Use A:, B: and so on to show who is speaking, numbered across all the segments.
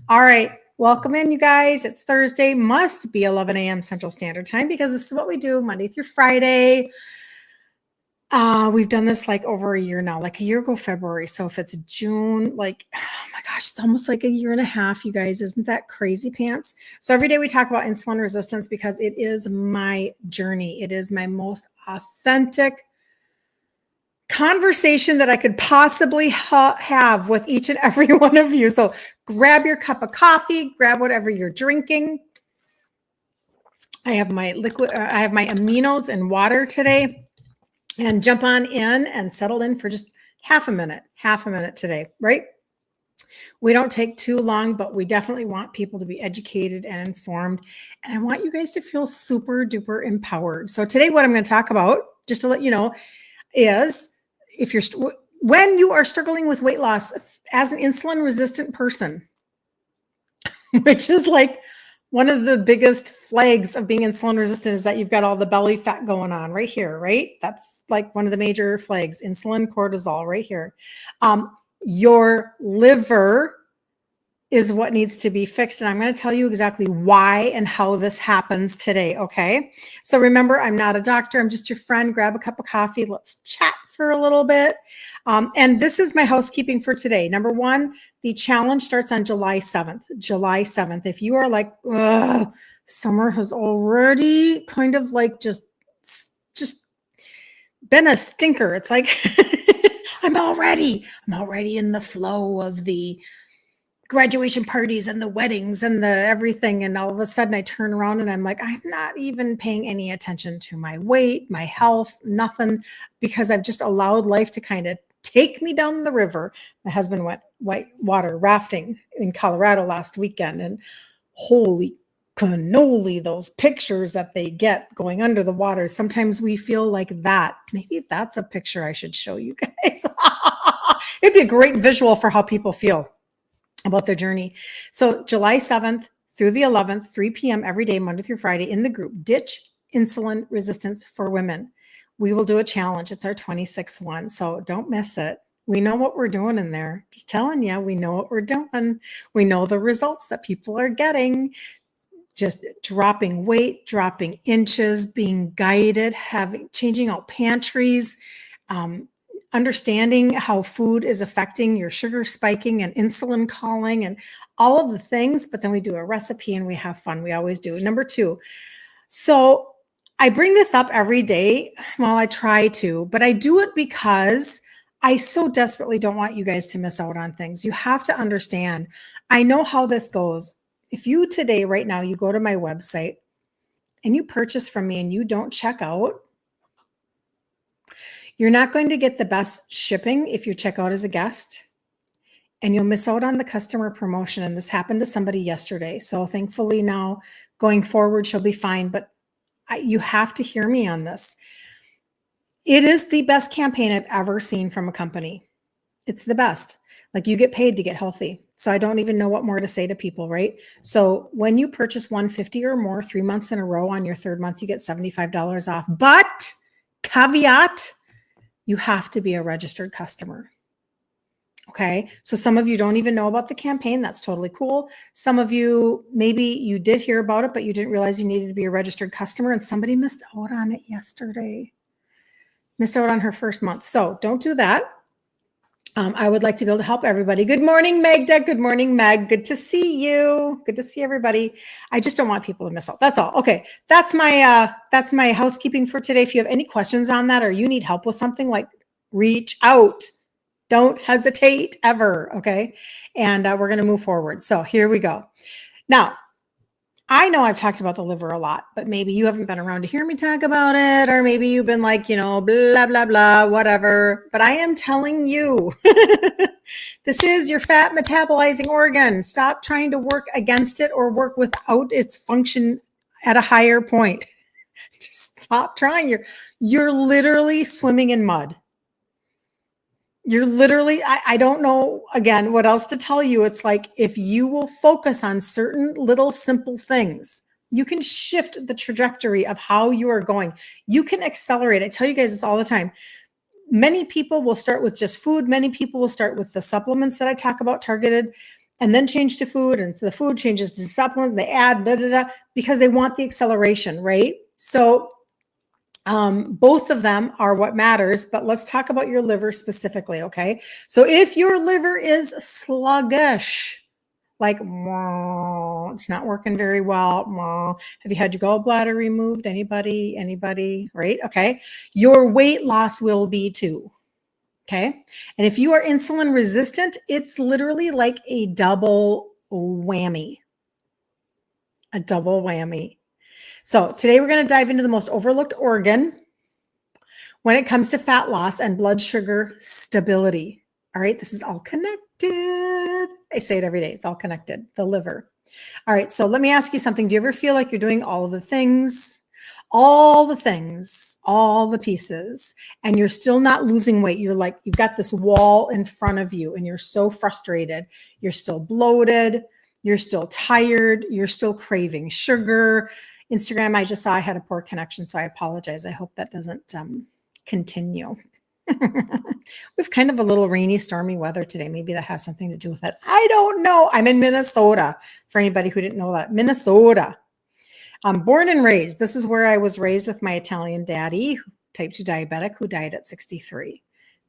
A: All right. Welcome in, you guys. It's Thursday, must be 11 a.m. Central Standard Time because this is what we do Monday through Friday. We've done this like over a year now, like a year ago, February. So if it's June, like, oh my gosh, it's almost like a year and a half, you guys. Isn't that crazy pants? So every day we talk about insulin resistance because it is my journey. It is my most authentic conversation that I could possibly have with each and every one of you. So grab your cup of coffee, grab whatever you're drinking. I have my I have my aminos and water today, and jump on in and settle in for just half a minute today, right? We don't take too long, but we definitely want people to be educated and informed. And I want you guys to feel super duper empowered. So today, what I'm going to talk about, just to let you know, is when you are struggling with weight loss as an insulin resistant person, which is like one of the biggest flags of being insulin resistant, is that you've got all the belly fat going on right here, right? That's like one of the major flags, insulin, cortisol right here. Your liver is what needs to be fixed. And I'm going to tell you exactly why and how this happens today. Okay. So remember, I'm not a doctor. I'm just your friend. Grab a cup of coffee. Let's chat for a little bit. And this is my housekeeping for today. Number one, the challenge starts on July 7th. July 7th. If you are like, summer has already kind of like just been a stinker. It's like, I'm already in the flow of the graduation parties and the weddings and the everything. And all of a sudden I turn around and I'm like, I'm not even paying any attention to my weight, my health, nothing, because I've just allowed life to kind of take me down the river. My husband went whitewater rafting in Colorado last weekend, and holy cannoli, those pictures that they get going under the water. Sometimes we feel like that. Maybe that's a picture I should show you guys. It'd be a great visual for how people feel about their journey. So July 7th through the 11th, 3 p.m. every day, Monday through Friday, in the group, Ditch Insulin Resistance for Women. We will do a challenge. It's our 26th one. So don't miss it. We know what we're doing in there. Just telling you, we know what we're doing. We know the results that people are getting. Just dropping weight, dropping inches, being guided, changing out pantries, understanding how food is affecting your sugar spiking and insulin calling and all of the things. But then we do a recipe and we have fun. We always do. Number two. So I bring this up every day. Well, I try to, but I do it because I so desperately don't want you guys to miss out on things. You have to understand. I know how this goes. If you today, right now, you go to my website and you purchase from me and you don't check out, you're not going to get the best shipping if you check out as a guest, and you'll miss out on the customer promotion. And this happened to somebody yesterday. So thankfully now going forward, she'll be fine. But you have to hear me on this. It is the best campaign I've ever seen from a company. It's the best. Like, you get paid to get healthy. So I don't even know what more to say to people, right? So when you purchase 150 or more 3 months in a row, on your third month, you get $75 off. But caveat, you have to be a registered customer. Okay. So some of you don't even know about the campaign. That's totally cool. Some of you, maybe you did hear about it, but you didn't realize you needed to be a registered customer, and somebody missed out on it yesterday. Missed out on her first month. So don't do that. I would like to be able to help everybody. Good morning, Magda. Good morning, Meg. Good to see you. Good to see everybody. I just don't want people to miss out. That's all. Okay. That's my housekeeping for today. If you have any questions on that, or you need help with something, like, reach out. Don't hesitate ever. Okay. And we're going to move forward. So here we go. Now, I know I've talked about the liver a lot, but maybe you haven't been around to hear me talk about it, or maybe you've been like, blah, blah, blah, whatever. But I am telling you, this is your fat metabolizing organ. Stop trying to work against it or work without its function at a higher point. Just stop trying. You're literally swimming in mud. You're literally, I don't know, again, what else to tell you. It's like, if you will focus on certain little simple things, you can shift the trajectory of how you are going. You can accelerate. I tell you guys this all the time. Many people will start with just food. Many people will start with the supplements that I talk about, targeted. and then change to food, and so the food changes to supplements, they add because they want the acceleration, right? So both of them are what matters, but let's talk about your liver specifically, okay? So if your liver is sluggish, like it's not working very well, have you had your gallbladder removed? Anybody, right? Okay. Your weight loss will be too. Okay. And if you are insulin resistant, it's literally like a double whammy. A double whammy. So today we're going to dive into the most overlooked organ when it comes to fat loss and blood sugar stability. All right. This is all connected. I say it every day. It's all connected. The liver. All right. So let me ask you something. Do you ever feel like you're doing all of the things, all the pieces, and you're still not losing weight? You're like, you've got this wall in front of you and you're so frustrated. You're still bloated. You're still tired. You're still craving sugar. Instagram, I just saw I had a poor connection, so I apologize. I hope that doesn't continue. We've kind of a little rainy, stormy weather today. Maybe that has something to do with it. I don't know. I'm in Minnesota, for anybody who didn't know that. Minnesota. I'm born and raised. This is where I was raised with my Italian daddy, type 2 diabetic, who died at 63.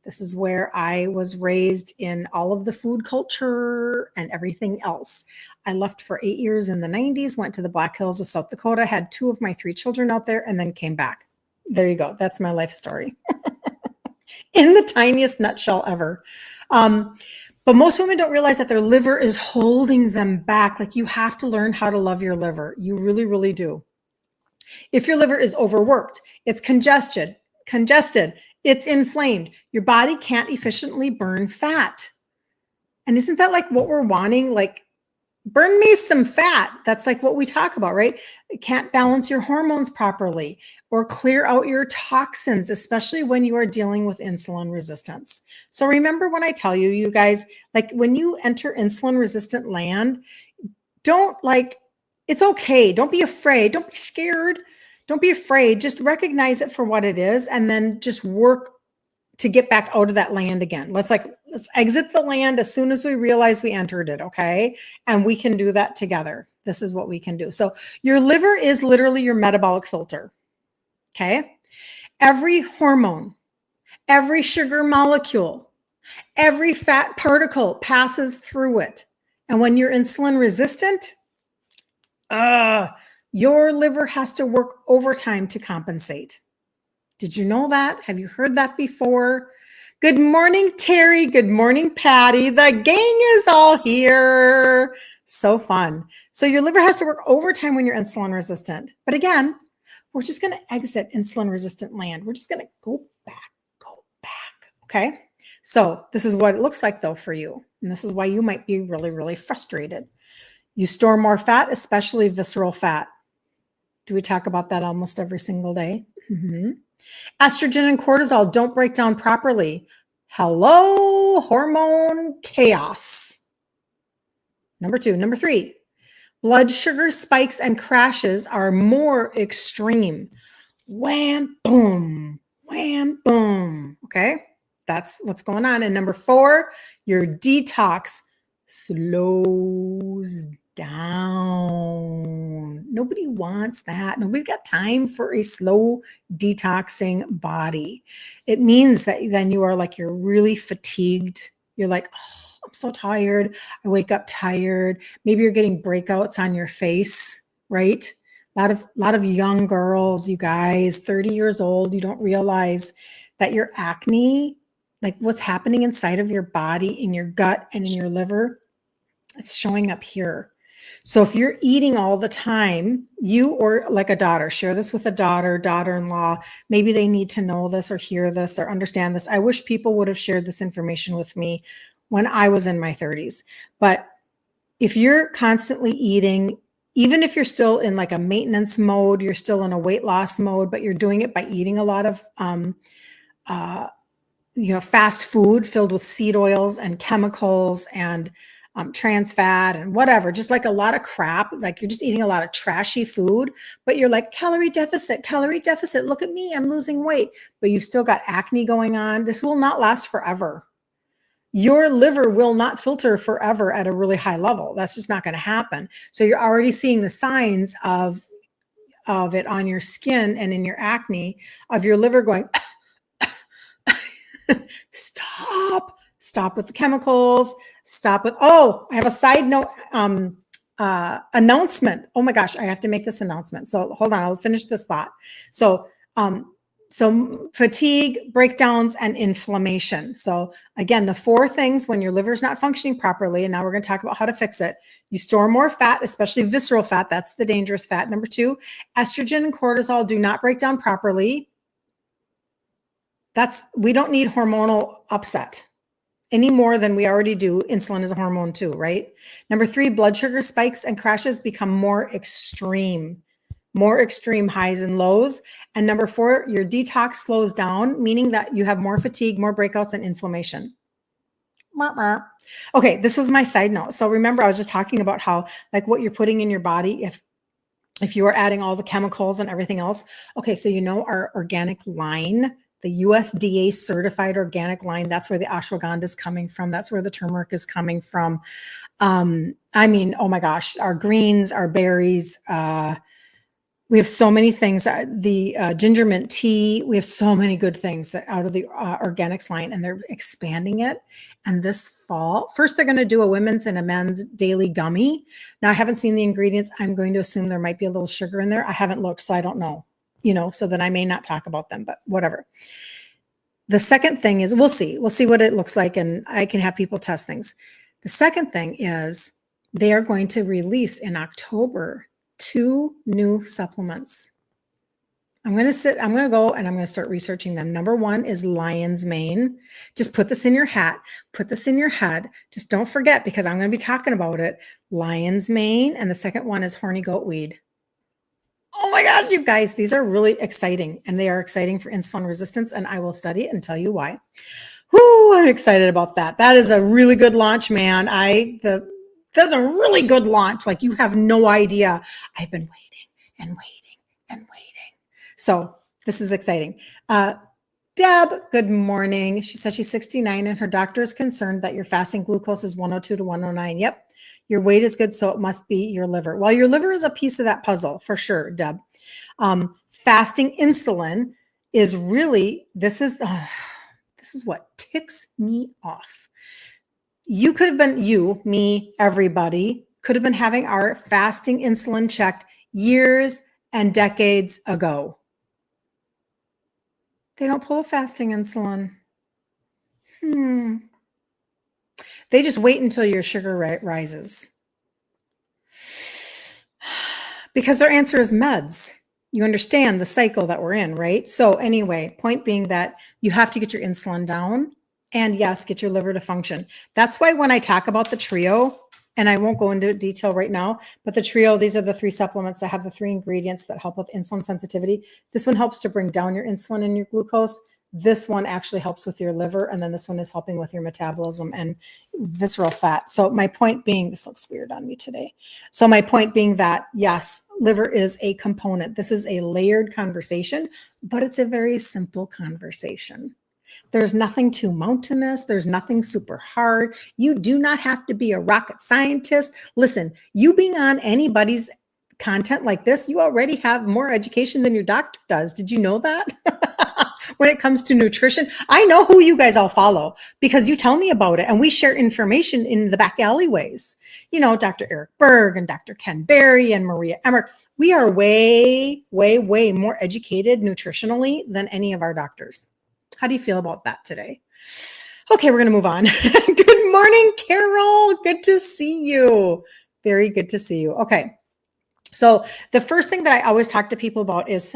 A: This is where I was raised in all of the food culture and everything else. I left for 8 years in the 90s, went to the Black Hills of South Dakota, had 2 of my 3 children out there, and then came back. There you go. That's my life story. In the tiniest nutshell ever. But most women don't realize that their liver is holding them back. Like, you have to learn how to love your liver. You really, really do. If your liver is overworked, it's congested, it's inflamed, your body can't efficiently burn fat. And isn't that like what we're wanting? Like, burn me some fat. That's like what we talk about, right? It can't balance your hormones properly or clear out your toxins, especially when you are dealing with insulin resistance. So remember when I tell you, you guys, like when you enter insulin resistant land, it's okay. Don't be afraid. Don't be scared. Don't be afraid. Just recognize it for what it is and then just work to get back out of that land again. Let's exit the land as soon as we realize we entered it, okay? And we can do that together. This is what we can do. So your liver is literally your metabolic filter, okay? Every hormone, every sugar molecule, every fat particle passes through it. And when you're insulin resistant, your liver has to work overtime to compensate. Did you know that? Have you heard that before? Good morning, Terry. Good morning, Patty. The gang is all here. So fun. So your liver has to work overtime when you're insulin resistant. But again, we're just going to exit insulin resistant land. We're just going to go back. Okay. So this is what it looks like though for you. And this is why you might be really, really frustrated. You store more fat, especially visceral fat. Do we talk about that almost every single day? Mm-hmm. Estrogen and cortisol don't break down properly. Hello, hormone chaos. Number 2. Number 3, blood sugar spikes and crashes are more extreme. Wham, boom, wham, boom. Okay, that's what's going on. And number 4, your detox slows down. Nobody wants that. Nobody's got time for a slow detoxing body. It means that then you're really fatigued. You're like, oh, I'm so tired. I wake up tired. Maybe you're getting breakouts on your face, right? A lot of young girls, you guys, 30 years old, you don't realize that your acne, like what's happening inside of your body, in your gut and in your liver, it's showing up here. So if you're eating all the time, you or like a daughter, share this with a daughter-in-law, maybe they need to know this or hear this or understand this. I wish people would have shared this information with me when I was in my 30s. But if you're constantly eating, even if you're still in like a maintenance mode, you're still in a weight loss mode, but you're doing it by eating a lot of fast food filled with seed oils and chemicals and trans fat and whatever, just like a lot of crap, like you're just eating a lot of trashy food, but you're like calorie deficit, look at me, I'm losing weight, but you've still got acne going on. This will not last forever. your liver will not filter forever at a really high level. That's just not going to happen. So you're already seeing the signs of it on your skin and in your acne of your liver going, stop with the chemicals, stop with, oh, I have a side note, announcement. Oh my gosh, I have to make this announcement. So hold on, I'll finish this thought. So fatigue, breakdowns, and inflammation. So again, the 4 things when your liver's not functioning properly, and now we're going to talk about how to fix it. You store more fat, especially visceral fat. That's the dangerous fat. Number 2, estrogen and cortisol do not break down properly. We don't need hormonal upset any more than we already do. Insulin is a hormone too, right? Number 3, blood sugar spikes and crashes become more extreme highs and lows. And number 4, your detox slows down, meaning that you have more fatigue, more breakouts, and inflammation. Okay, this is my side note. So remember, I was just talking about how, like, what you're putting in your body, if you are adding all the chemicals and everything else. Okay, so our organic line, the USDA certified organic line, that's where the ashwagandha is coming from. That's where the turmeric is coming from. I mean, oh my gosh, our greens, our berries, we have so many things, the ginger mint tea. We have so many good things that out of the organics line, and they're expanding it. And this fall, first they're going to do a women's and a men's daily gummy. Now I haven't seen the ingredients. I'm going to assume there might be a little sugar in there. I haven't looked, so I don't know, so then I may not talk about them, but whatever. The second thing is, we'll see what it looks like, and I can have people test things. The second thing is they are going to release in October 2 new supplements. I'm going to go and I'm going to start researching them. Number 1 is lion's mane. Just put this in your hat, put this in your head. Just don't forget, because I'm going to be talking about it. Lion's mane. And the second one is horny goat weed. Oh my gosh, you guys, these are really exciting, and they are exciting for insulin resistance, and I will study it and tell you why. Whoo, I'm excited about that. That is a really good launch, man. That's a really good launch. Like, you have no idea. I've been waiting and waiting and waiting. So this is exciting. Deb, good morning. She says she's 69 and her doctor is concerned that your fasting glucose is 102 to 109. Yep. Your weight is good, so it must be your liver. Well, your liver is a piece of that puzzle for sure, Deb. Fasting insulin is really, this is what ticks me off. You could have been, me, everybody could have been having our fasting insulin checked years and decades ago. They don't pull a fasting insulin. They just wait until your sugar rises. Because their answer is meds. You understand the cycle that we're in, right? So anyway, point being that you have to get your insulin down, and yes, get your liver to function. That's why when I talk about the trio, and I won't go into detail right now, but the trio, these are the 3 supplements that have the 3 ingredients that help with insulin sensitivity. This one helps to bring down your insulin and your glucose. This one actually helps with your liver. And then this one is helping with your metabolism and visceral fat. So my point being, this looks weird on me today. So my point being that, yes, liver is a component. This is a layered conversation, but it's a very simple conversation. There's nothing too mountainous. There's nothing super hard. You do not have to be a rocket scientist. Listen, you being on anybody's content like this, you already have more education than your doctor does. Did you know that? When it comes to nutrition, I know who you guys all follow because you tell me about it, and we share information in the back alleyways. Dr. Eric Berg and Dr. Ken Berry and Maria Emmerich. We are way, way, way more educated nutritionally than any of our doctors. How do you feel about that today? Okay, we're going to move on. Good morning, Carol. Good to see you. Very good to see you. Okay. So the first thing that I always talk to people about is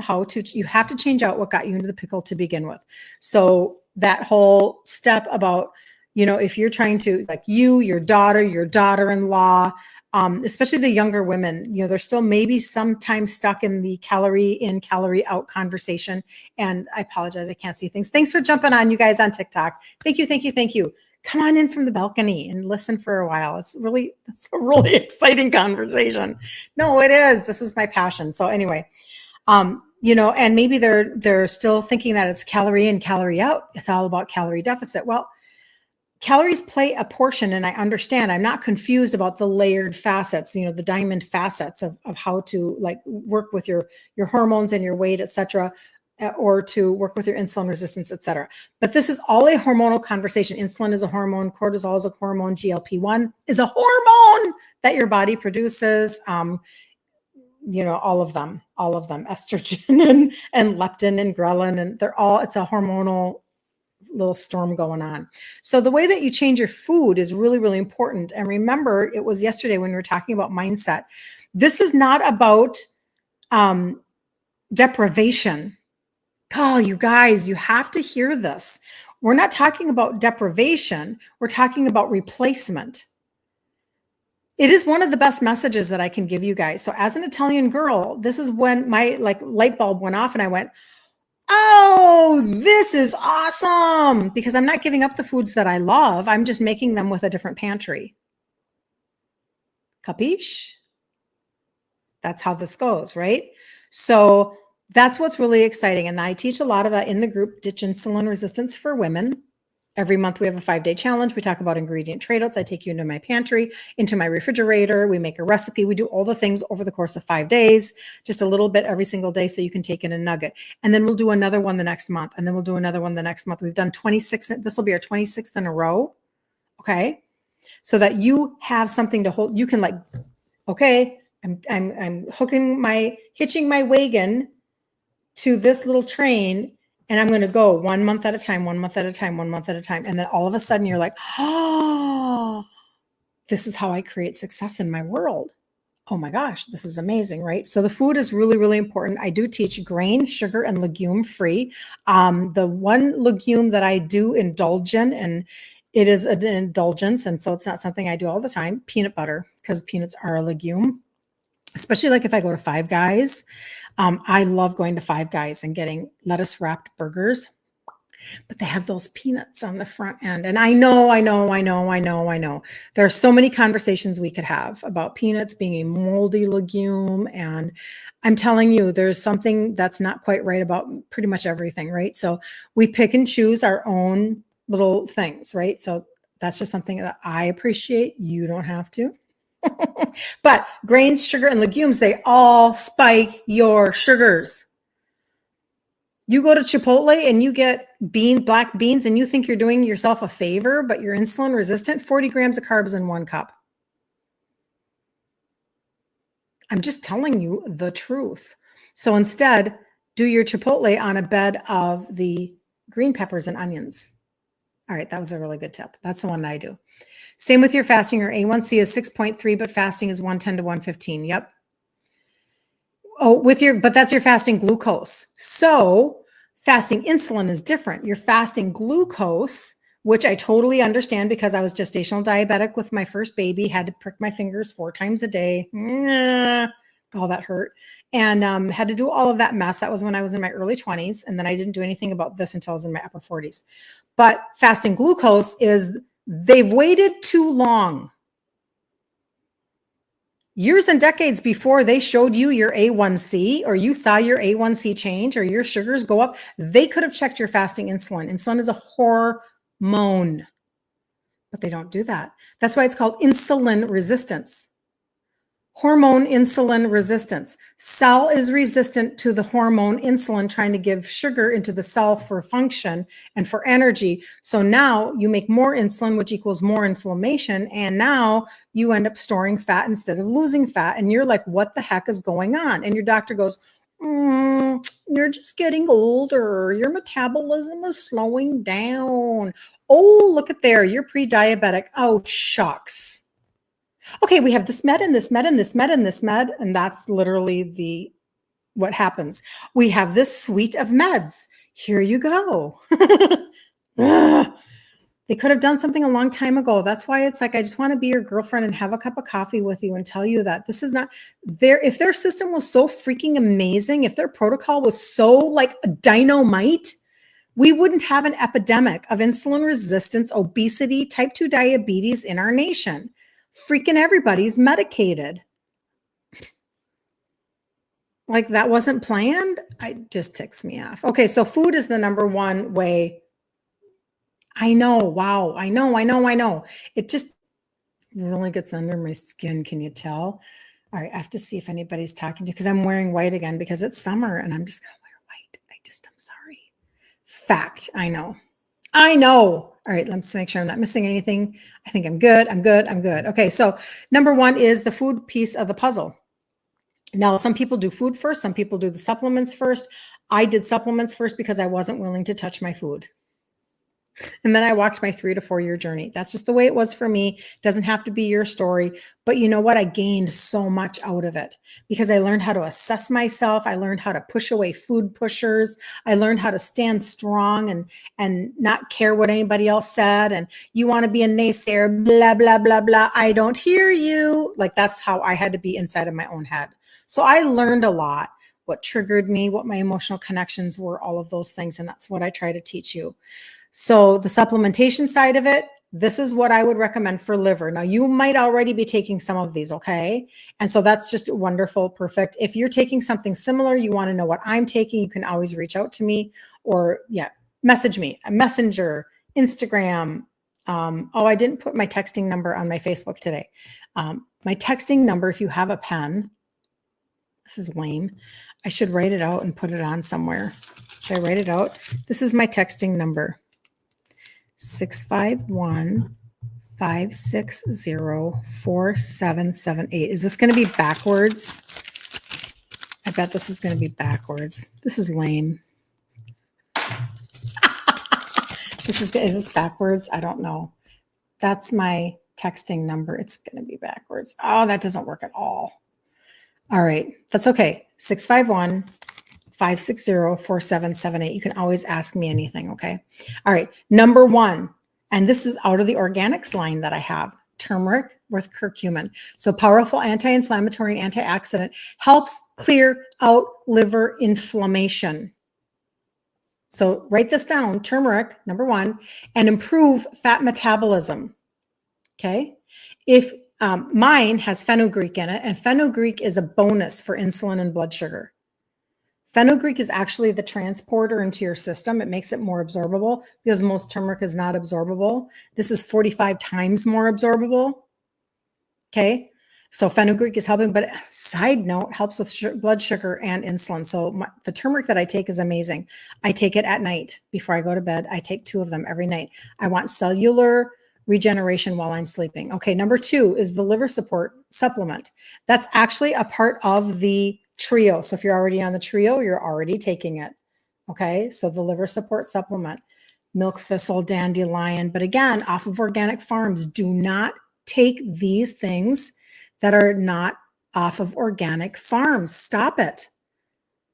A: you have to change out what got you into the pickle to begin with. So that whole step about, if you're trying to, like, your daughter-in-law, especially the younger women, they're still maybe sometimes stuck in the calorie in, calorie out conversation. And I apologize, I can't see things. Thanks for jumping on, you guys on TikTok. Thank you, thank you, thank you. Come on in from the balcony and listen for a while. It's a really exciting conversation. No, it is. This is my passion. So anyway, and maybe they're still thinking that it's calorie in, calorie out. It's all about calorie deficit. Well, calories play a portion, and I understand. I'm not confused about the layered facets, the diamond facets of how to like work with your hormones and your weight, etc., or to work with your insulin resistance, etc. But this is all a hormonal conversation. Insulin is a hormone, cortisol is a hormone, GLP-1 is a hormone that your body produces. All of them, estrogen and leptin and ghrelin, and it's a hormonal little storm going on. So the way that you change your food is really, really important. And remember, it was yesterday when we were talking about mindset. This is not about deprivation. Oh, you guys, you have to hear this. We're not talking about deprivation. We're talking about replacement. It is one of the best messages that I can give you guys. So as an Italian girl, this is when my light bulb went off and I went, oh, this is awesome, because I'm not giving up the foods that I love. I'm just making them with a different pantry. Capiche? That's how this goes, right? So that's what's really exciting. And I teach a lot of that in the group, Ditch Insulin Resistance for Women. Every month we have a 5-day challenge. We talk about ingredient trade-outs. I take you into my pantry, into my refrigerator. We make a recipe. We do all the things over the course of 5 days, just a little bit every single day so you can take in a nugget. And then we'll do another one the next month. And then we'll do another one the next month. We've done 26. This will be our 26th in a row. Okay. So that you have something to hold. You can okay, I'm hitching my wagon to this little train, and I'm going to go 1 month at a time, 1 month at a time, 1 month at a time. And then all of a sudden you're like, oh, this is how I create success in my world. Oh my gosh, this is amazing, right? So the food is really, really important. I do teach grain, sugar, and legume free. The one legume that I do indulge in, and it is an indulgence, and so it's not something I do all the time, peanut butter, because peanuts are a legume, especially like if I go to Five Guys. I love going to Five Guys and getting lettuce wrapped burgers, but they have those peanuts on the front end. And I know. There are so many conversations we could have about peanuts being a moldy legume. And I'm telling you, there's something that's not quite right about pretty much everything, right? So we pick and choose our own little things, right? So that's just something that I appreciate. You don't have to. But grains, sugar, and legumes, they all spike your sugars. You go to Chipotle and you get black beans and you think you're doing yourself a favor, but you're insulin resistant, 40 grams of carbs in 1 cup. I'm just telling you the truth. So instead, do your Chipotle on a bed of the green peppers and onions. All right, that was a really good tip. That's the one that I do. Same with your fasting. Your A1C is 6.3, but fasting is 110 to 115. Yep. Oh, but that's your fasting glucose. So fasting insulin is different. Your fasting glucose, which I totally understand because I was gestational diabetic with my first baby, had to prick my fingers 4 times a day. Oh, that hurt. And had to do all of that mess. That was when I was in my early 20s. And then I didn't do anything about this until I was in my upper 40s. But fasting glucose is, they've waited too long. Years and decades before they showed you your A1C, or you saw your A1C change, or your sugars go up, they could have checked your fasting insulin. Insulin is a hormone, but they don't do that. That's why it's called insulin resistance. Hormone insulin resistance. Cell is resistant to the hormone insulin trying to give sugar into the cell for function and for energy. So now you make more insulin, which equals more inflammation. And now you end up storing fat instead of losing fat. And you're like, what the heck is going on? And your doctor goes, you're just getting older. Your metabolism is slowing down. Oh, look at there. You're pre-diabetic. Oh, shucks. Okay, we have this med and this med and this med and this med, and that's literally what happens. We have this suite of meds. Here you go. They could have done something a long time ago. That's why it's like, I just want to be your girlfriend and have a cup of coffee with you and tell you that this is not there. If their system was so freaking amazing, if their protocol was so like dynamite, we wouldn't have an epidemic of insulin resistance, obesity, type 2 diabetes in our nation. Freaking everybody's medicated. Like that wasn't planned. It just ticks me off. Okay, so food is the number one way I know. Wow. I know. It just really gets under my skin. Can you tell? All right. I have to see if anybody's talking to, because I'm wearing white again because it's summer and I'm just going to wear white. I'm sorry. Fact. I know. All right. Let's make sure I'm not missing anything. I think I'm good. Okay. So number one is the food piece of the puzzle. Now, some people do food first. Some people do the supplements first. I did supplements first because I wasn't willing to touch my food. And then I walked my 3 to 4 year journey. That's just the way it was for me. It doesn't have to be your story. But you know what? I gained so much out of it because I learned how to assess myself. I learned how to push away food pushers. I learned how to stand strong and not care what anybody else said. And you want to be a naysayer, blah, blah, blah, blah. I don't hear you. Like that's how I had to be inside of my own head. So I learned a lot, what triggered me, what my emotional connections were, all of those things. And that's what I try to teach you. So the supplementation side of it, this is what I would recommend for liver. Now you might already be taking some of these, okay? And so that's just wonderful, perfect. If you're taking something similar, you want to know what I'm taking, you can always reach out to me or message me, a messenger, Instagram. I didn't put my texting number on my Facebook today. My texting number, if you have a pen, this is lame. I should write it out and put it on somewhere. Should I write it out? This is my texting number. 651-560-4778. Is this going to be backwards? I bet this is going to be backwards. This is lame. Is this backwards? I don't know. That's my texting number. It's going to be backwards. Oh, that doesn't work at all. All right. That's okay. 651-560-4778. You can always ask me anything. Okay. All right. Number one, and this is out of the organics line that I have, turmeric with curcumin. So powerful anti-inflammatory and antioxidant, helps clear out liver inflammation. So write this down, turmeric, number one, and improve fat metabolism. Okay. If mine has fenugreek in it, and fenugreek is a bonus for insulin and blood sugar. Fenugreek is actually the transporter into your system. It makes it more absorbable because most turmeric is not absorbable. This is 45 times more absorbable. Okay. So fenugreek is helping, but side note, helps with blood sugar and insulin. So the turmeric that I take is amazing. I take it at night before I go to bed. I take 2 of them every night. I want cellular regeneration while I'm sleeping. Okay. Number 2 is the liver support supplement. That's actually a part of the trio. So if you're already on the trio, you're already taking it. Okay. So the liver support supplement, milk thistle, dandelion, but again, off of organic farms. Do not take these things that are not off of organic farms. Stop it.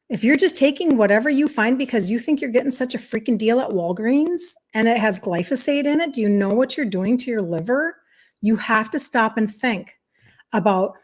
A: If you're just taking whatever you find because you think you're getting such a freaking deal at Walgreens and it has glyphosate in it, do you know what you're doing to your liver? You have to stop and think about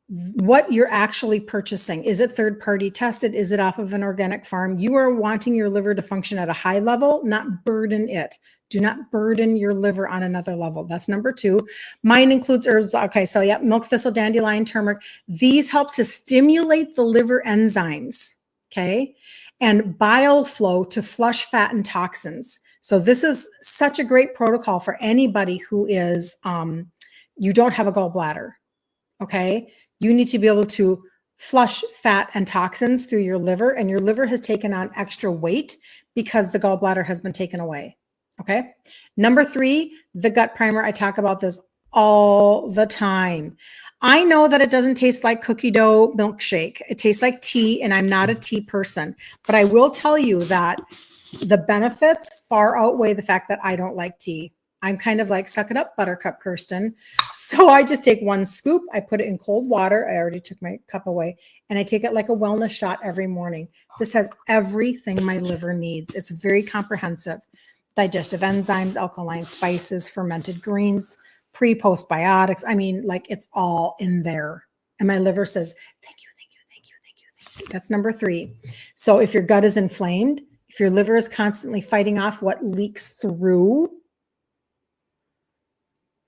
A: what you're actually purchasing. Is it third-party tested? Is it off of an organic farm? You are wanting your liver to function at a high level, not burden it. Do not burden your liver on another level. That's number 2. Mine includes herbs. Okay, so milk thistle, dandelion, turmeric. These help to stimulate the liver enzymes, okay, and bile flow to flush fat and toxins. So this is such a great protocol for anybody who is, you don't have a gallbladder, okay? You need to be able to flush fat and toxins through your liver, and your liver has taken on extra weight because the gallbladder has been taken away. Okay. Number 3, the gut primer. I talk about this all the time. I know that it doesn't taste like cookie dough milkshake. It tastes like tea, and I'm not a tea person, but I will tell you that the benefits far outweigh the fact that I don't like tea. I'm kind of like, suck it up, buttercup, Kirsten. So I just take 1 scoop. I put it in cold water. I already took my cup away, and I take it like a wellness shot every morning. This has everything my liver needs. It's very comprehensive. Digestive enzymes, alkaline spices, fermented greens, pre-postbiotics. I mean, like it's all in there. And my liver says, thank you, thank you, thank you, thank you, thank you. That's number 3. So if your gut is inflamed, if your liver is constantly fighting off what leaks through,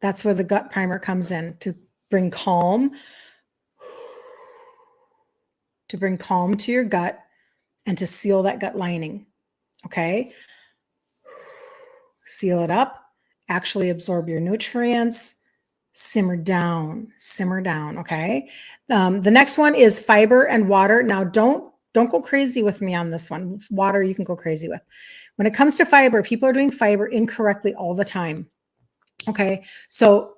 A: that's where the gut primer comes in to bring calm to your gut and to seal that gut lining. Okay. seal it up, actually absorb your nutrients, simmer down, okay? The next one is fiber and water. Now, don't go crazy with me on this one. Water you can go crazy with. When it comes to fiber, people are doing fiber incorrectly all the time, okay? So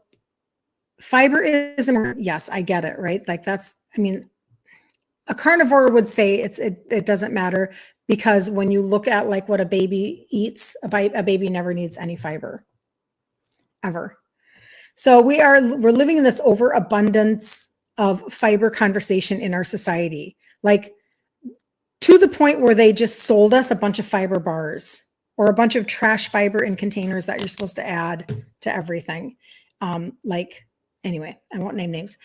A: fiber is important. Yes, I get it, right? Like that's, I mean, a carnivore would say it doesn't matter, because when you look at like what a baby eats, a baby never needs any fiber, ever. So we're living in this overabundance of fiber conversation in our society, like to the point where they just sold us a bunch of fiber bars or a bunch of trash fiber in containers that you're supposed to add to everything. Anyway, I won't name names,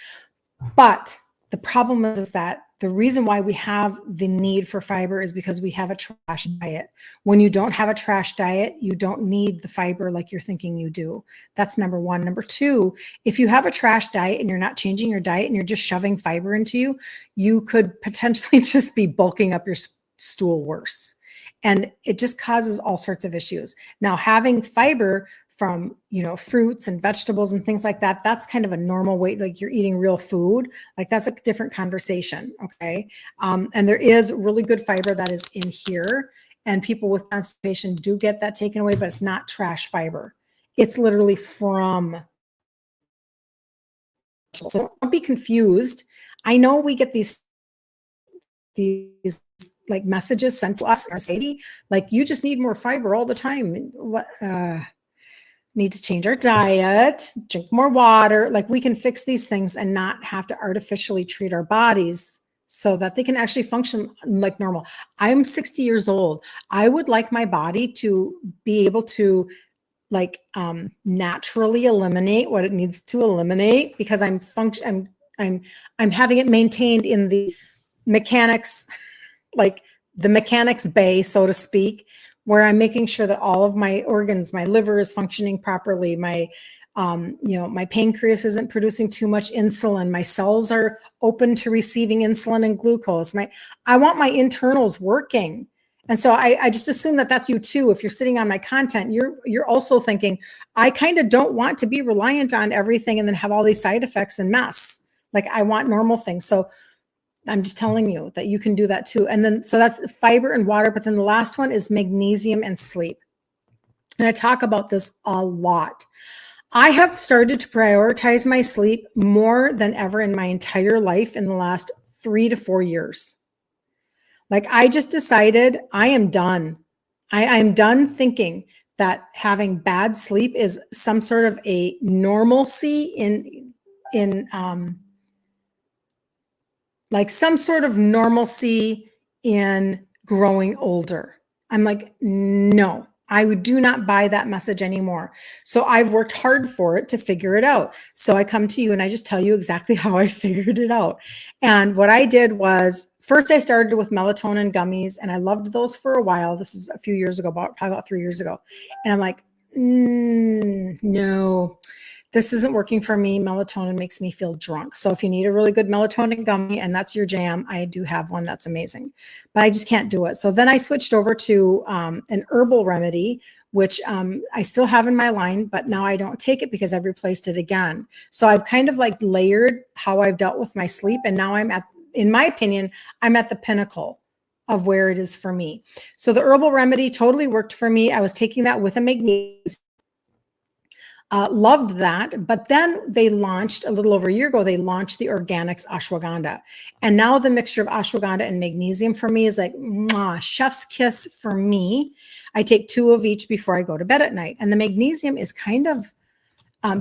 A: but the problem is that the reason why we have the need for fiber is because we have a trash diet. When you don't have a trash diet, you don't need the fiber like you're thinking you do. That's number one. Number two, if you have a trash diet and you're not changing your diet and you're just shoving fiber into you, you could potentially just be bulking up your stool worse. And it just causes all sorts of issues. Now, having fiber from, fruits and vegetables and things like that, that's kind of a normal way, like you're eating real food, like that's a different conversation, okay? And there is really good fiber that is in here, and people with constipation do get that taken away, but it's not trash fiber. It's literally from, so don't be confused. I know we get these like messages sent to us in our society, like you just need more fiber all the time. What, need to change our diet, drink more water. Like we can fix these things and not have to artificially treat our bodies so that they can actually function like normal. I'm 60 years old. I would like my body to be able to naturally eliminate what it needs to eliminate, because I'm having it maintained in the mechanics, like the mechanics bay, so to speak, where I'm making sure that all of my organs, my liver is functioning properly. My, my pancreas isn't producing too much insulin. My cells are open to receiving insulin and glucose. I want my internals working. And so I just assume that that's you too. If you're sitting on my content, you're also thinking, I kind of don't want to be reliant on everything and then have all these side effects and mess. Like I want normal things. So I'm just telling you that you can do that too. And then, so that's fiber and water. But then the last one is magnesium and sleep. And I talk about this a lot. I have started to prioritize my sleep more than ever in my entire life in the last 3 to 4 years. Like I just decided I am done. I'm done thinking that having bad sleep is some sort of a normalcy like some sort of normalcy in growing older. I'm like, no, I do not buy that message anymore. So I've worked hard for it to figure it out. So I come to you and I just tell you exactly how I figured it out. And what I did was, first I started with melatonin gummies, and I loved those for a while. This is a few years ago, probably about 3 years ago. And I'm like, no, this isn't working for me. Melatonin makes me feel drunk. So if you need a really good melatonin gummy and that's your jam, I do have one that's amazing, but I just can't do it. So then I switched over to an herbal remedy, which I still have in my line, but now I don't take it because I've replaced it again. So I've kind of like layered how I've dealt with my sleep. And now in my opinion, I'm at the pinnacle of where it is for me. So the herbal remedy totally worked for me. I was taking that with a magnesium. Loved that. But then they launched a little over a year ago, they launched the Organics Ashwagandha. And now the mixture of ashwagandha and magnesium for me is like, mwah, chef's kiss for me. I take 2 of each before I go to bed at night. And the magnesium is kind of,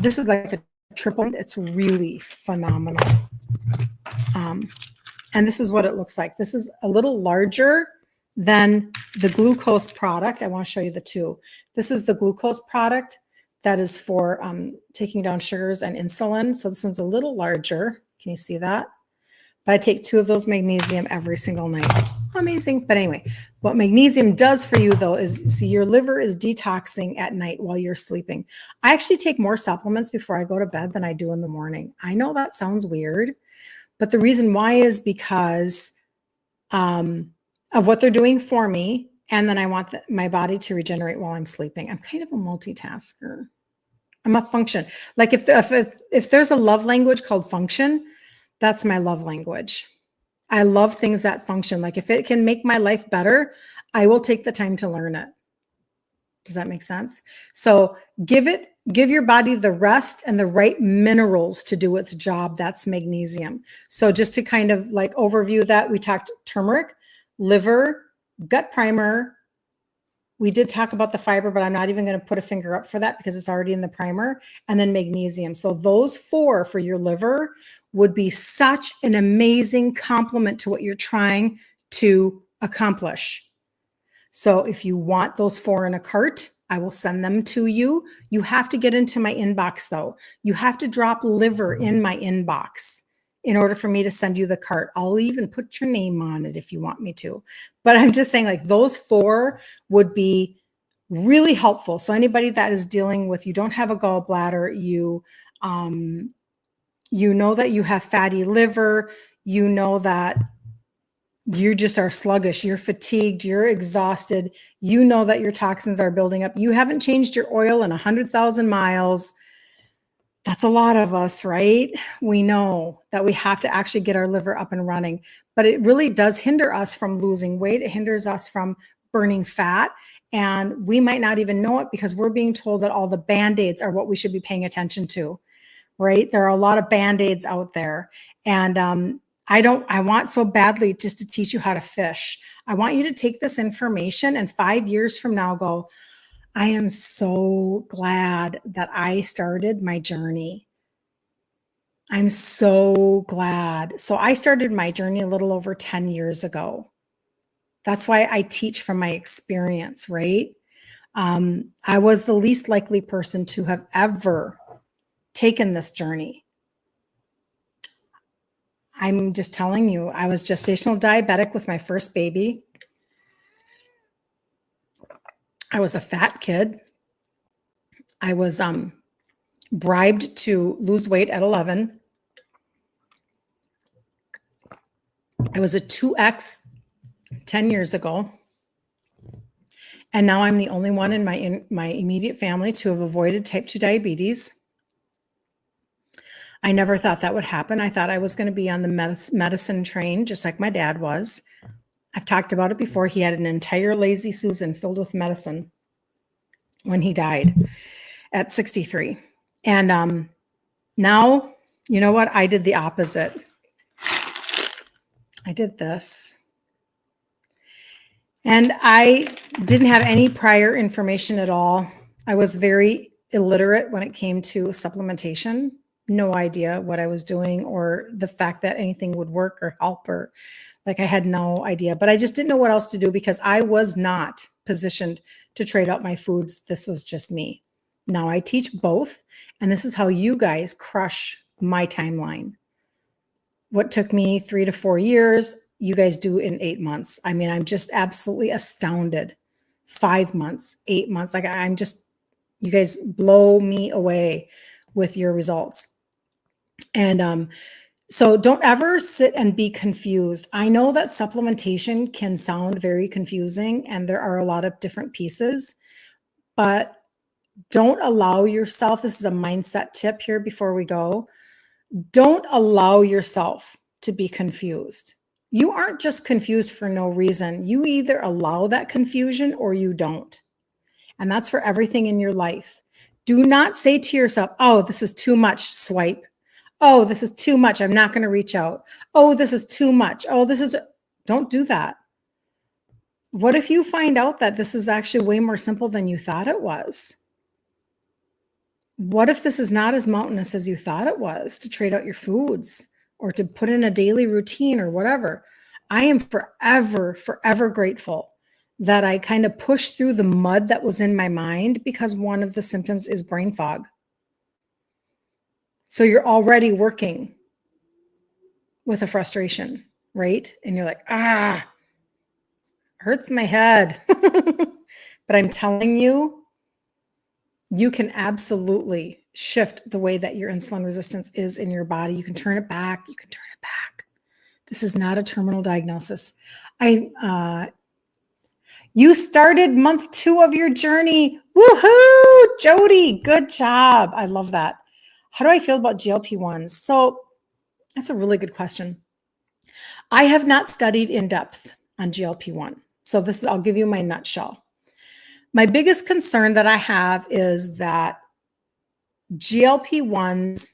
A: this is like a triple, it's really phenomenal. And this is what it looks like. This is a little larger than the glucose product. I want to show you the two. This is the glucose product that is for taking down sugars and insulin. So this one's a little larger. Can you see that? But I take 2 of those magnesium every single night. Amazing. But anyway, what magnesium does for you though is, so your liver is detoxing at night while you're sleeping. I actually take more supplements before I go to bed than I do in the morning. I know that sounds weird, but the reason why is because of what they're doing for me And then I want my body to regenerate while I'm sleeping. I'm kind of a multitasker. I'm a function. Like if there's a love language called function, that's my love language. I love things that function. Like if it can make my life better, I will take the time to learn it. Does that make sense? So give your body the rest and the right minerals to do its job. That's magnesium. So just to kind of like overview that, we talked turmeric, liver, gut primer. We did talk about the fiber, but I'm not even going to put a finger up for that because it's already in the primer. And then magnesium. So those 4 for your liver would be such an amazing complement to what you're trying to accomplish. So if you want those 4 in a cart, I will send them to you. You have to get into my inbox though. You have to drop liver in my inbox in order for me to send you the cart. I'll even put your name on it if you want me to. But I'm just saying like those 4 would be really helpful. So anybody that is dealing with, you don't have a gallbladder, you know that you have fatty liver, you know that you just are sluggish, you're fatigued, you're exhausted, you know that your toxins are building up, you haven't changed your oil in 100,000 miles. That's a lot of us, right? We know that we have to actually get our liver up and running, but it really does hinder us from losing weight. It hinders us from burning fat. And we might not even know it because we're being told that all the Band-Aids are what we should be paying attention to, right? There are a lot of Band-Aids out there. And I want so badly just to teach you how to fish. I want you to take this information and 5 years from now go, I am so glad that I started my journey. I'm so glad. So I started my journey a little over 10 years ago. That's why I teach from my experience, right? I was the least likely person to have ever taken this journey. I'm just telling you, I was gestational diabetic with my first baby. I was a fat kid. I was bribed to lose weight at 11. I was a 2X 10 years ago. And now I'm the only one in my immediate family to have avoided type 2 diabetes. I never thought that would happen. I thought I was going to be on the medicine train, just like my dad was. I've talked about it before. He had an entire Lazy Susan filled with medicine when he died at 63. And now, you know what? I did the opposite. I did this. And I didn't have any prior information at all. I was very illiterate when it came to supplementation. No idea what I was doing or the fact that anything would work or help, or like I had no idea, but I just didn't know what else to do because I was not positioned to trade out my foods. This was just me. Now I teach both, and this is how you guys crush my timeline. What took me 3 to 4 years, you guys do in 8 months. I mean, I'm just absolutely astounded. 5 months, 8 months. Like you guys blow me away with your results. And so don't ever sit and be confused. I know that supplementation can sound very confusing and there are a lot of different pieces, but don't allow yourself, this is a mindset tip here before we go, don't allow yourself to be confused. You aren't just confused for no reason. You either allow that confusion or you don't. And that's for everything in your life. Do not say to yourself, oh, this is too much, swipe. Oh, this is too much. I'm not going to reach out. Oh, this is too much. Oh, don't do that. What if you find out that this is actually way more simple than you thought it was? What if this is not as mountainous as you thought it was to trade out your foods or to put in a daily routine or whatever? I am forever, forever grateful that I kind of pushed through the mud that was in my mind, because one of the symptoms is brain fog. So you're already working with a frustration, right? And you're like, hurts my head. But I'm telling you, you can absolutely shift the way that your insulin resistance is in your body. You can turn it back. You can turn it back. This is not a terminal diagnosis. You started month 2 of your journey. Woohoo, Jody. Good job. I love that. How do I feel about GLP-1s? So that's a really good question. I have not studied in depth on GLP-1. So I'll give you my nutshell. My biggest concern that I have is that GLP-1s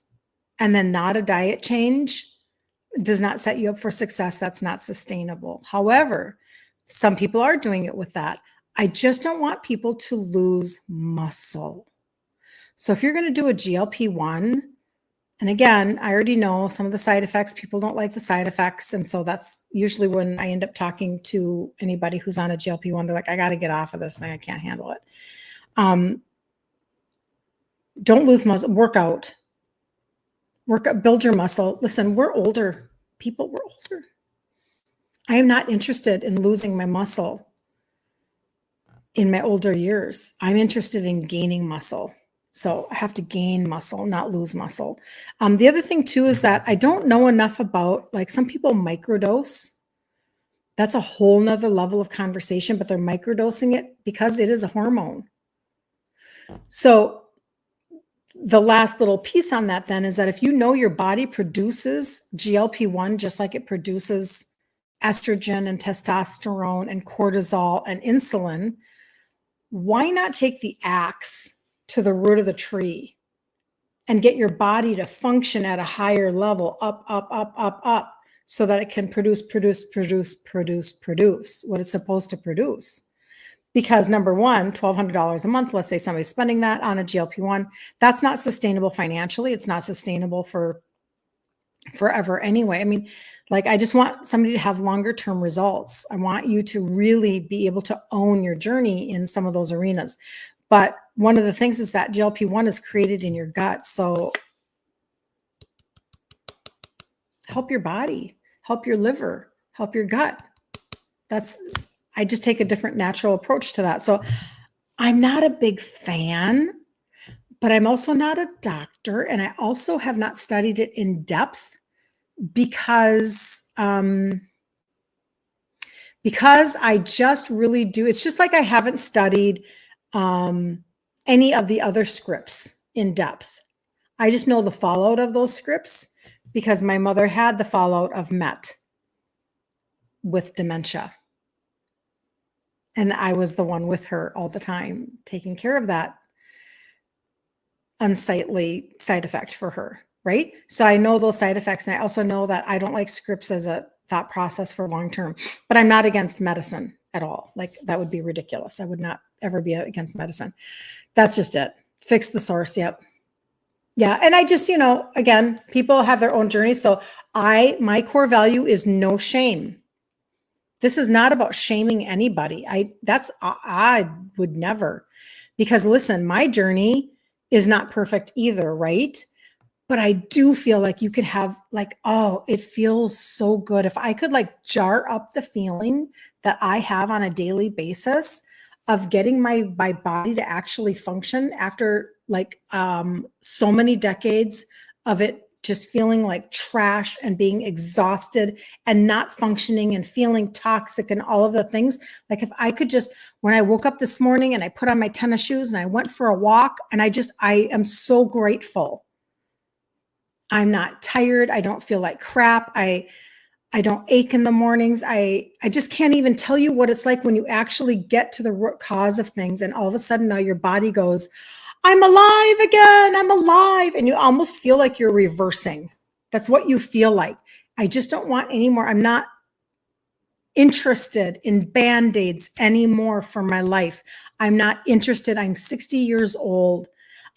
A: and then not a diet change does not set you up for success. That's not sustainable. However, some people are doing it with that. I just don't want people to lose muscle. So if you're going to do a GLP-1, and again, I already know some of the side effects, people don't like the side effects. And so that's usually when I end up talking to anybody who's on a GLP-1, they're like, I got to get off of this thing. I can't handle it. Don't lose muscle, work out, build your muscle. Listen, we're older people, we're older. I am not interested in losing my muscle in my older years. I'm interested in gaining muscle. So I have to gain muscle, not lose muscle. The other thing too is that I don't know enough about, like, some people microdose. That's a whole nother level of conversation, but they're microdosing it because it is a hormone. So the last little piece on that then is that if you know your body produces GLP-1 just like it produces estrogen and testosterone and cortisol and insulin, why not take the axe to the root of the tree and get your body to function at a higher level, up, so that it can produce what it's supposed to produce. Because number one, $1,200 a month, let's say somebody's spending that on a GLP-1, that's not sustainable financially. It's not sustainable for forever anyway. I mean, like, I just want somebody to have longer term results. I want you to really be able to own your journey in some of those arenas. But one of the things is that GLP-1 is created in your gut. So help your body, help your liver, help your gut. I just take a different natural approach to that. So I'm not a big fan, but I'm also not a doctor. And I also have not studied it in depth because I just really do. It's just like I haven't studied any of the other scripts in depth. I just know the fallout of those scripts because my mother had the fallout of MET with dementia. And I was the one with her all the time, taking care of that unsightly side effect for her, right? So I know those side effects. And I also know that I don't like scripts as a thought process for long-term, but I'm not against medicine at all. Like, that would be ridiculous. I would not ever be against medicine. That's just it. Fix the source. Yep. Yeah. And I just, again, people have their own journey. So my core value is no shame. This is not about shaming anybody. I would never, because listen, my journey is not perfect either, right? But I do feel like you could have, like, oh, it feels so good. If I could, like, jar up the feeling that I have on a daily basis of getting my body to actually function after, like, so many decades of it just feeling like trash and being exhausted and not functioning and feeling toxic and all of the things. Like, if I could just, when I woke up this morning and I put on my tennis shoes and I went for a walk, and I am so grateful. I'm not tired. I don't feel like crap. I don't ache in the mornings. I just can't even tell you what it's like when you actually get to the root cause of things. And all of a sudden now your body goes, I'm alive again. I'm alive. And you almost feel like you're reversing. That's what you feel like. I just don't want any more. I'm not interested in Band-Aids anymore for my life. I'm not interested. I'm 60 years old.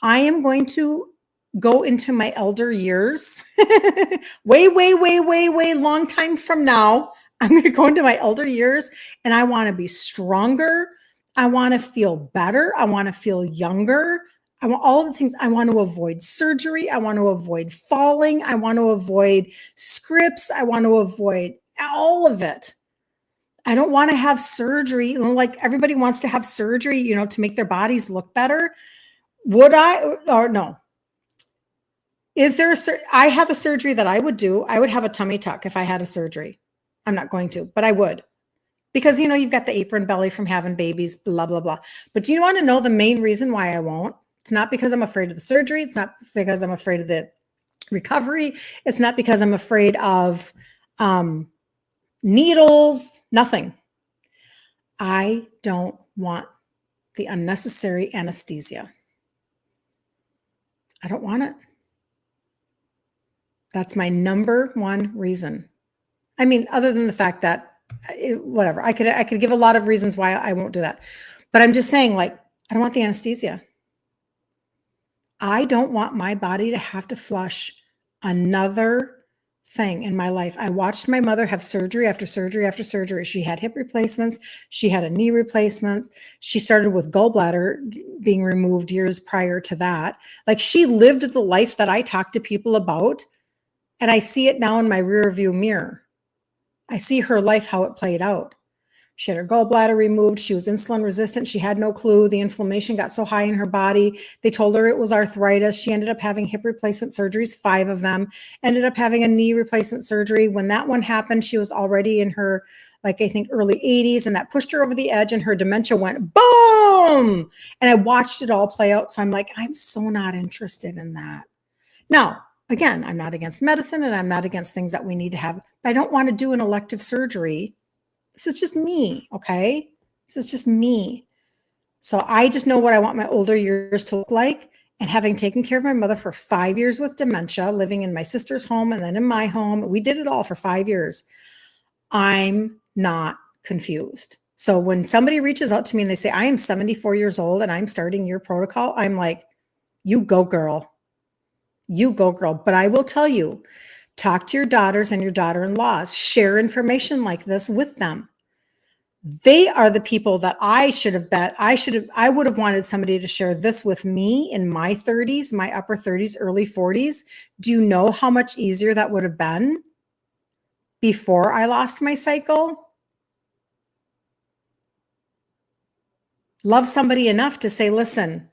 A: I am going to go into my elder years, way long time from now. I'm going to go into my elder years, and I want to be stronger. I want to feel better. I want to feel younger. I want all the things. I want to avoid surgery. I want to avoid falling. I want to avoid scripts. I want to avoid all of it. I don't want to have surgery. Like, everybody wants to have surgery, to make their bodies look better. Would I, or no? Is there I have a surgery that I would do. I would have a tummy tuck if I had a surgery. I'm not going to, but I would, because, you've got the apron belly from having babies, blah, blah, blah. But do you want to know the main reason why I won't? It's not because I'm afraid of the surgery. It's not because I'm afraid of the recovery. It's not because I'm afraid of needles, nothing. I don't want the unnecessary anesthesia. I don't want it. That's my number one reason. I mean, other than the fact that whatever, I could give a lot of reasons why I won't do that. But I'm just saying, like, I don't want the anesthesia. I don't want my body to have to flush another thing in my life. I watched my mother have surgery after surgery after surgery. She had hip replacements. She had a knee replacement. She started with gallbladder being removed years prior to that. Like, she lived the life that I talk to people about. And I see it now in my rear view mirror. I see her life, how it played out. She had her gallbladder removed. She was insulin resistant. She had no clue. The inflammation got so high in her body. They told her it was arthritis. She ended up having hip replacement surgeries, 5 of them, ended up having a knee replacement surgery. When that one happened, she was already in her, like, I think early 80s, and that pushed her over the edge, and her dementia went boom. And I watched it all play out. So I'm like, I'm so not interested in that. Now, again, I'm not against medicine and I'm not against things that we need to have, but I don't want to do an elective surgery. This is just me, okay? This is just me. So I just know what I want my older years to look like. And having taken care of my mother for 5 years with dementia, living in my sister's home and then in my home, we did it all for 5 years. I'm not confused. So when somebody reaches out to me and they say, I am 74 years old and I'm starting your protocol, I'm like, you go, girl. You go, girl. But I will tell you, talk to your daughters and your daughter-in-laws. Share information like this with them. They are the people that I would have wanted somebody to share this with me in my 30s, my upper 30s, early 40s. Do you know how much easier that would have been before I lost my cycle? Love somebody enough to say, listen,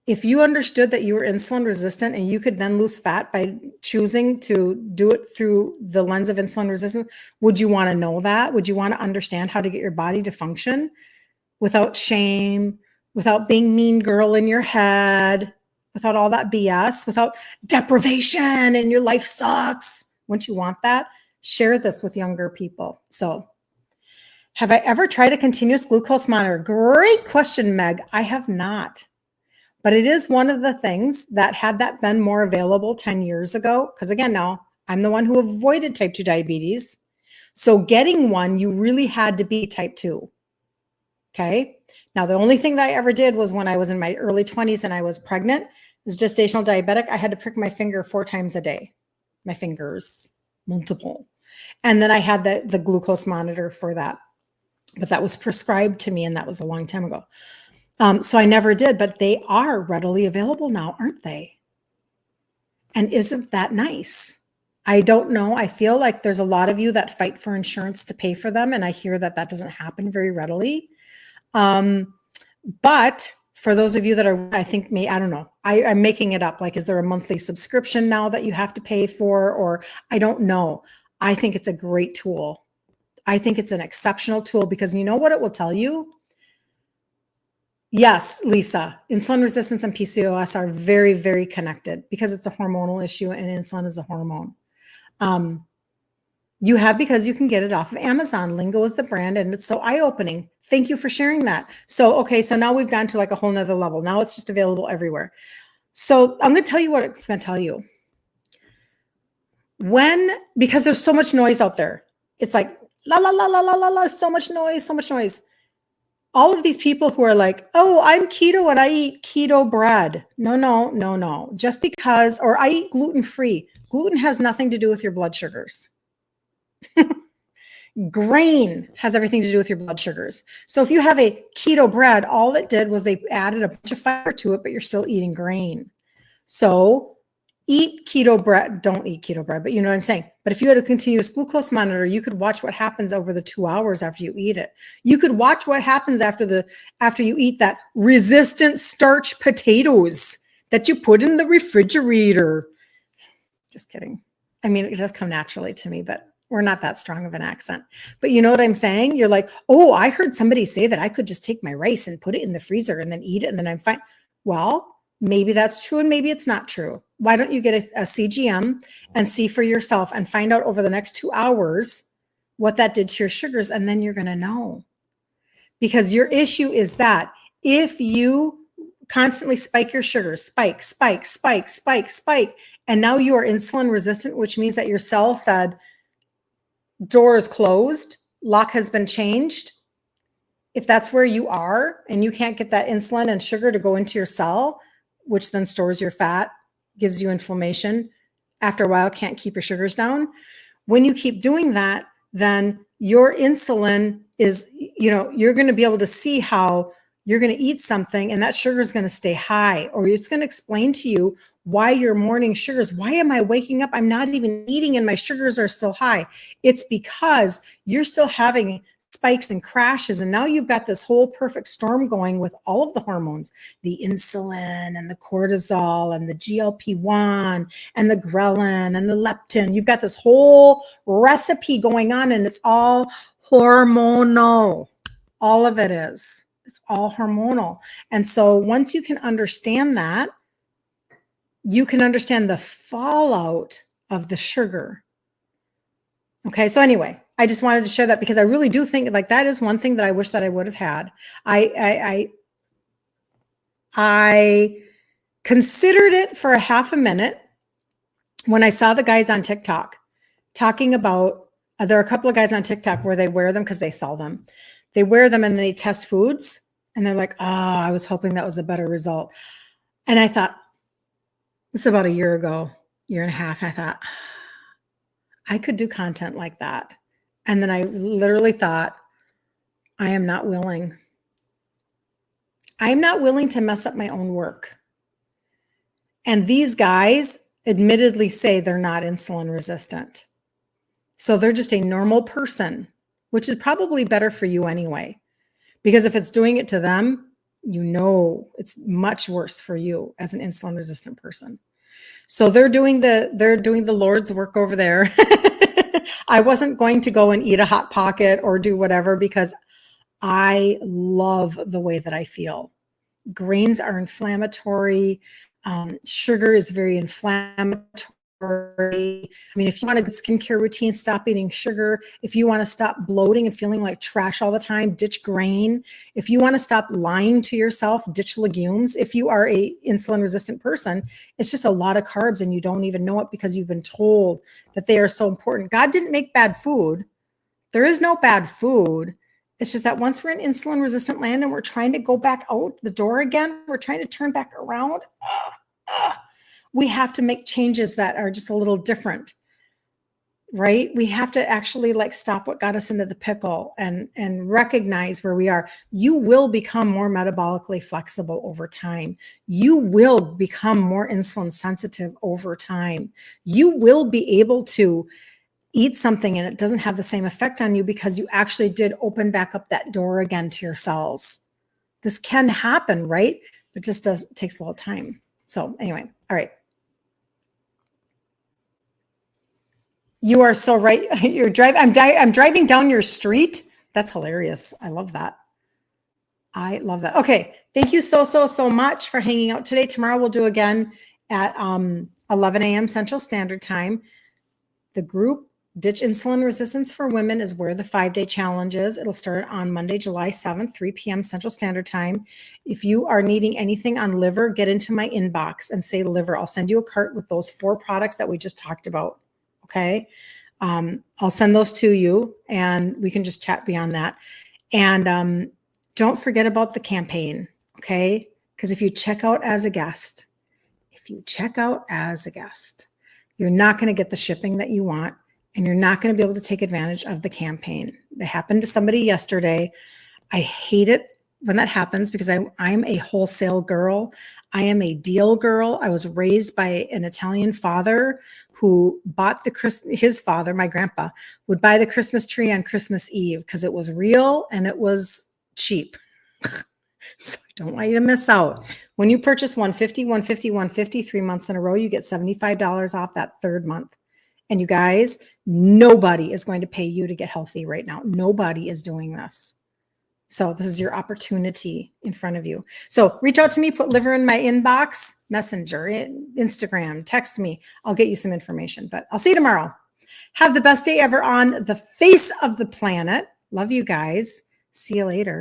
A: if you understood that you were insulin resistant and you could then lose fat by choosing to do it through the lens of insulin resistance, would you want to know that? Would you want to understand how to get your body to function without shame, without being mean girl in your head, without all that BS, without deprivation and your life sucks? Wouldn't you want that? Share this with younger people. So, have I ever tried a continuous glucose monitor? Great question, Meg. I have not. But it is one of the things that, had that been more available 10 years ago, because again, now I'm the one who avoided type 2 diabetes. So getting one, you really had to be type 2. Okay. Now, the only thing that I ever did was when I was in my early 20s and I was pregnant, was gestational diabetic. I had to prick my finger 4 times a day, my fingers, multiple. And then I had the glucose monitor for that. But that was prescribed to me, and that was a long time ago. So I never did, but they are readily available now, aren't they? And isn't that nice? I don't know. I feel like there's a lot of you that fight for insurance to pay for them. And I hear that that doesn't happen very readily. But for those of you that are, I think, I don't know, I'm making it up. Like, is there a monthly subscription now that you have to pay for? Or I don't know. I think it's a great tool. I think it's an exceptional tool, because you know what it will tell you? Yes, Lisa, insulin resistance and PCOS are very, very connected because it's a hormonal issue and insulin is a hormone. Because you can get it off of Amazon. Lingo is the brand, and it's so eye-opening. Thank you for sharing that. So, okay, so now we've gone to like a whole nother level. Now it's just available everywhere. So I'm going to tell you what it's going to tell you. Because there's so much noise out there. It's like, la, la, la, la, la, la, la, so much noise, so much noise. All of these people who are like, oh, I'm keto and I eat keto bread. No. Just because, or I eat gluten-free. Gluten has nothing to do with your blood sugars. Grain has everything to do with your blood sugars. So if you have a keto bread, all it did was they added a bunch of fiber to it, but you're still eating grain. So eat keto bread. Don't eat keto bread, but you know what I'm saying. But if you had a continuous glucose monitor, you could watch what happens over the 2 hours after you eat it. You could watch what happens after you eat that resistant starch potatoes that you put in the refrigerator. Just kidding. I mean, it does come naturally to me, but We're not that strong of an accent, but you know what I'm saying? You're like, oh, I heard somebody say that I could just take my rice and put it in the freezer and then eat it and then I'm fine. Well, maybe that's true and maybe it's not true. Why don't you get a CGM and see for yourself and find out over the next 2 hours what that did to your sugars, and then you're going to know. Because your issue is that if you constantly spike your sugars, spike, and now you are insulin resistant, which means that your cell said, door is closed, lock has been changed. If that's where you are and you can't get that insulin and sugar to go into your cell, which then stores your fat, gives you inflammation, after a while can't keep your sugars down. When you keep doing that, then your insulin is, you're going to be able to see how you're going to eat something and that sugar is going to stay high, or it's going to explain to you why your morning sugars, why am I waking up? I'm not even eating and my sugars are still high. It's because you're still having spikes and crashes. And now you've got this whole perfect storm going with all of the hormones, the insulin and the cortisol and the GLP-1 and the ghrelin and the leptin. You've got this whole recipe going on and it's all hormonal. All of it is. It's all hormonal. And so once you can understand that, you can understand the fallout of the sugar. Okay. So anyway, I just wanted to share that because I really do think like that is one thing that I wish that I would have had. I considered it for a half a minute when I saw the guys on TikTok talking about, there are a couple of guys on TikTok where they wear them because they sell them. They wear them and they test foods and they're like, oh, I was hoping that was a better result. And I thought, this is about a year ago, year and a half. And I thought, I could do content like that. And then I literally thought, I am not willing. I'm not willing to mess up my own work. And these guys admittedly say they're not insulin resistant. So they're just a normal person, which is probably better for you anyway. Because if it's doing it to them, it's much worse for you as an insulin resistant person. So they're doing the Lord's work over there. I wasn't going to go and eat a Hot Pocket or do whatever because I love the way that I feel. Grains are inflammatory. Sugar is very inflammatory. I mean, if you want a good skincare routine, stop eating sugar. If you want to stop bloating and feeling like trash all the time, ditch grain. If you want to stop lying to yourself, ditch legumes. If you are a insulin resistant person, it's just a lot of carbs and you don't even know it because you've been told that they are so important. God didn't make bad food. There is no bad food. It's just that once we're in insulin resistant land and we're trying to go back out the door again, we're trying to turn back around. We have to make changes that are just a little different, right? We have to actually stop what got us into the pickle and recognize where we are. You will become more metabolically flexible over time. You will become more insulin sensitive over time. You will be able to eat something and it doesn't have the same effect on you because you actually did open back up that door again to your cells. This can happen, right? It just takes a little time. So anyway, all right. You are so right. You're driving. I'm driving down your street. That's hilarious. I love that. I love that. Okay. Thank you so much for hanging out today. Tomorrow we'll do again at 11 a.m. Central Standard Time. The group Ditch Insulin Resistance for Women is where the 5-day challenge is. It'll start on Monday, July 7th, 3 p.m. Central Standard Time. If you are needing anything on liver, get into my inbox and say liver. I'll send you a cart with those 4 products that we just talked about. Okay. I'll send those to you and we can just chat beyond that. And don't forget about the campaign. Okay. Because if you check out as a guest, you're not going to get the shipping that you want and you're not going to be able to take advantage of the campaign. That happened to somebody yesterday. I hate it when that happens because I'm a wholesale girl. I am a deal girl. I was raised by an Italian father who bought his father, my grandpa, would buy the Christmas tree on Christmas Eve because it was real and it was cheap. So I don't want you to miss out. When you purchase 150, 3 months in a row, you get $75 off that 3rd month. And you guys, Nobody is going to pay you to get healthy right now. Nobody is doing this. So this is your opportunity in front of you. So reach out to me, put liver in my inbox, messenger, Instagram, text me. I'll get you some information, but I'll see you tomorrow. Have the best day ever on the face of the planet. Love you guys. See you later.